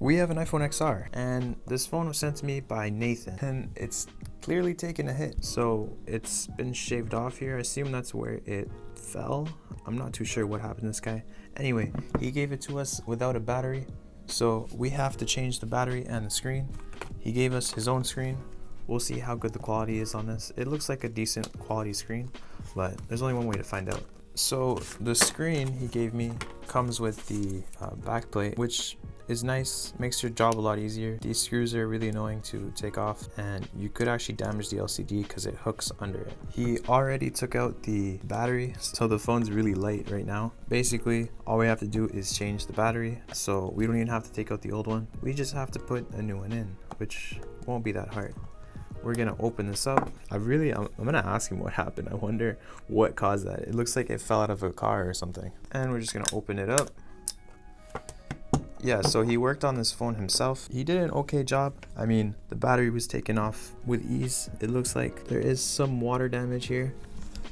We have an iPhone XR, and this phone was sent to me by Nathan, and it's clearly taken a hit. So it's been shaved off here. I assume that's where it fell. I'm not too sure what happened to this guy. Anyway, he gave it to us without a battery, so we have to change the battery and the screen. He gave us his own screen. We'll see how good the quality is on this. It looks like a decent quality screen, but there's only one way to find out. So the screen he gave me comes with the back plate, which is nice, makes your job a lot easier. These screws are really annoying to take off, and you could actually damage the LCD because it hooks under it. He already took out the battery, so the phone's really light right now. Basically, all we have to do is change the battery, so we don't even have to take out the old one. We just have to put a new one in, which won't be that hard. We're gonna open this up. I'm gonna ask him what happened. I wonder what caused that. It looks like it fell out of a car or something. And we're just gonna open it up. Yeah, so he worked on this phone himself. He did an okay job. I mean, the battery was taken off with ease. It looks like there is some water damage here.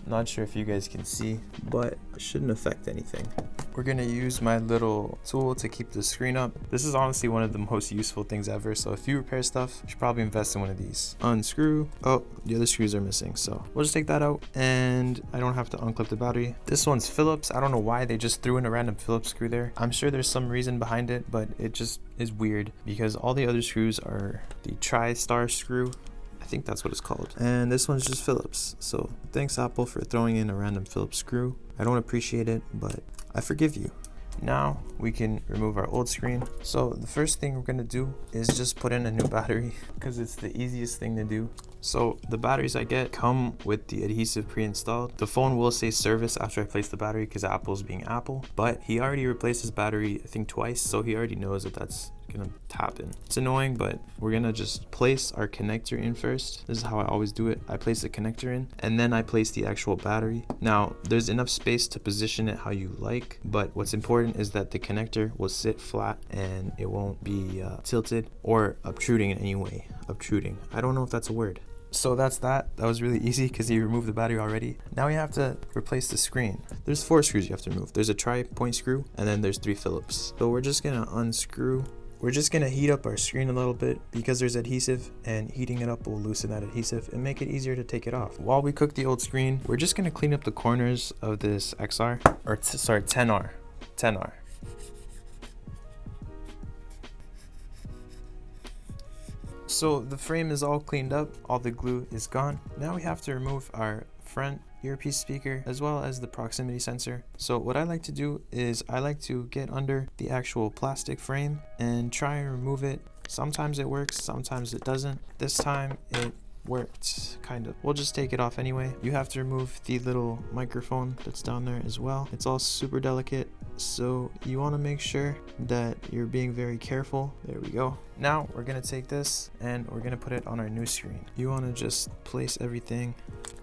Not sure if you guys can see, but it shouldn't affect anything. We're gonna use my little tool to keep the screen up. This is honestly one of the most useful things ever, so if you repair stuff, you should probably invest in one of these. Unscrew. Oh, the other screws are missing, so we'll just take that out, and I don't have to unclip the battery. This one's Phillips. I don't know why they just threw in a random Phillips screw there. I'm sure there's some reason behind it, but it just is weird because all the other screws are the tri-star screw. I think that's what it's called. And this one's just Phillips. So thanks Apple for throwing in a random Phillips screw. I don't appreciate it, but I forgive you. Now we can remove our old screen. So the first thing we're gonna do is just put in a new battery because it's the easiest thing to do. So the batteries I get come with the adhesive pre-installed. The phone will say service after I place the battery because Apple's being Apple, but he already replaced his battery I think twice, so he already knows that that's gonna happen. It's annoying, but we're gonna just place our connector in first. This is how I always do it. I place the connector in and then I place the actual battery. Now there's enough space to position it how you like, but what's important is that the connector will sit flat and it won't be tilted or obtruding in any way. Obtruding, I don't know if that's a word. So that was really easy because you removed the battery already. Now we have to replace the screen. There's 4 screws you have to remove. There's a tri-point screw and then there's 3 Phillips. So we're just gonna unscrew. We're just gonna heat up our screen a little bit because there's adhesive, and heating it up will loosen that adhesive and make it easier to take it off. While we cook the old screen, we're just gonna clean up the corners of this XR, or sorry, 10R. So the frame is all cleaned up, all the glue is gone. Now we have to remove our front earpiece speaker as well as the proximity sensor. So what I like to do is I like to get under the actual plastic frame and try and remove it. Sometimes it works, sometimes it doesn't. This time it worked, kind of. We'll just take it off anyway. You have to remove the little microphone that's down there as well. It's all super delicate, so you want to make sure that you're being very careful. There we go. Now we're gonna take this and we're gonna put it on our new screen. You want to just place everything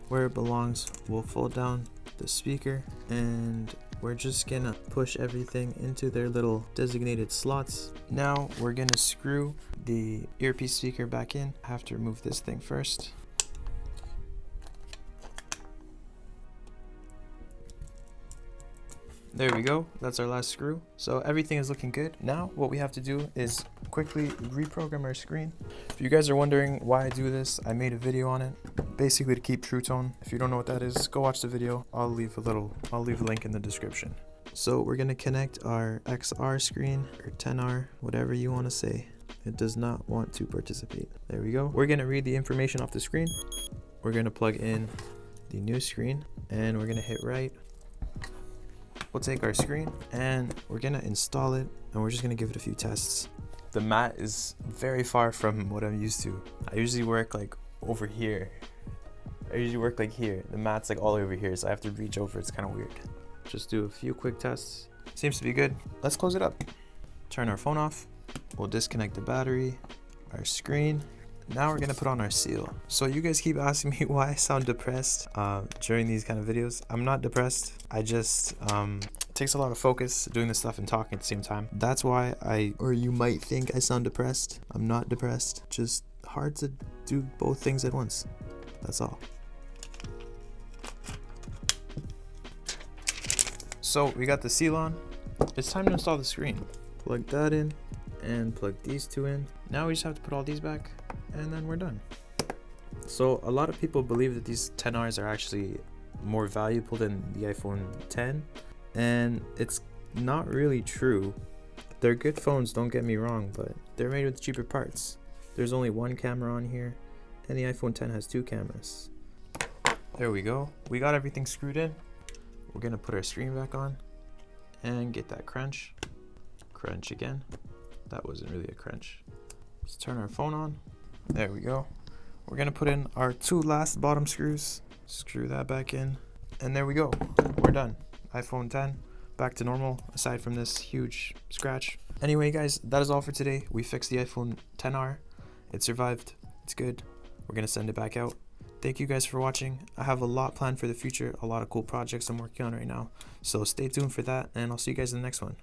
where it belongs. We'll fold down the speaker and we're just gonna push everything into their little designated slots. Now we're gonna screw the earpiece speaker back in. I have to remove this thing first. There we go, that's our last screw. So everything is looking good. Now what we have to do is quickly reprogram our screen. If you guys are wondering why I do this, I made a video on it, basically to keep True Tone. If you don't know what that is, go watch the video. I'll leave a link in the description. So we're gonna connect our XR screen, or 10R, whatever you wanna say. It does not want to participate. There we go. We're gonna read the information off the screen. We're gonna plug in the new screen and we're gonna hit right. We'll take our screen and we're gonna install it and we're just gonna give it a few tests. The mat is very far from what I'm used to. I usually work like over here. I usually work like here. The mat's like all over here, so I have to reach over. It's kind of weird. Just do a few quick tests. Seems to be good. Let's close it up. Turn our phone off. We'll disconnect the battery, our screen. Now we're gonna put on our seal. So you guys keep asking me why I sound depressed during these kind of videos. I'm not depressed. I just, it takes a lot of focus doing this stuff and talking at the same time. That's why or you might think I sound depressed. I'm not depressed. Just hard to do both things at once. That's all. So we got the seal on. It's time to install the screen. Plug that in. and plug these two in. Now we just have to put all these back and then we're done. So a lot of people believe that these 10Rs are actually more valuable than the iPhone 10, and it's not really true. They're good phones, don't get me wrong, but they're made with cheaper parts. There's only one camera on here, and the iPhone 10 has 2 cameras. There we go. We got everything screwed in. We're gonna put our screen back on and get that crunch. Crunch again. That wasn't really a crunch. Let's turn our phone on. There we go. We're gonna put in our 2 last bottom screws. Screw that back in, and there we go. We're done. iPhone 10 back to normal, aside from this huge scratch. Anyway guys, that is all for today. We fixed the iPhone 10R. It survived. It's good. We're gonna send it back out. Thank you guys for watching. I have a lot planned for the future, a lot of cool projects I'm working on right now, so stay tuned for that, and I'll see you guys in the next one.